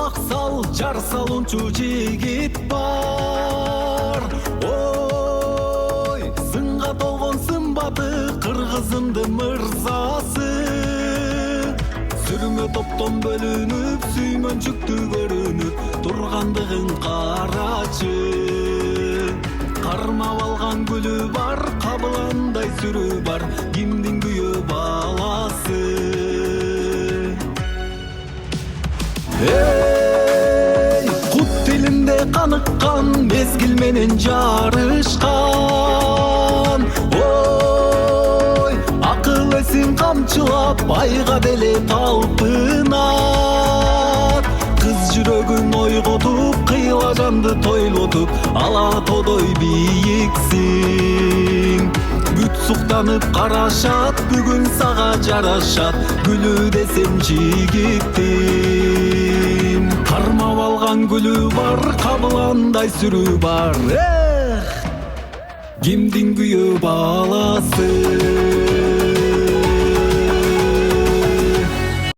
аксал жар салуунчу жигит бар. Ой, сынга толгон сымбаты кыргызымдын мырзасы. Сүрүмө топтон бөлүнүп, сүймөнчүктүү көрүнүп тургандыгын карачы. Кармап алган гүлү бар, кабыландай сүрү бар, кимдин күйөө баласы. Эй, кут тилинде каныккан, мезгил менен жарышкан. Ой, акыл эсин камчылап, айга деле талпынат. Кыз жүрөгүн ойготуп, кыйла жанды тойлотуп, ала тодой бийиксиң. Бүт суктанып карашат, бүгүн сага жарашат, гүлү десем жигиттим. Кармап алган гүлү бар, кабыландай сүрү бар. Кимдин күйөө баласы.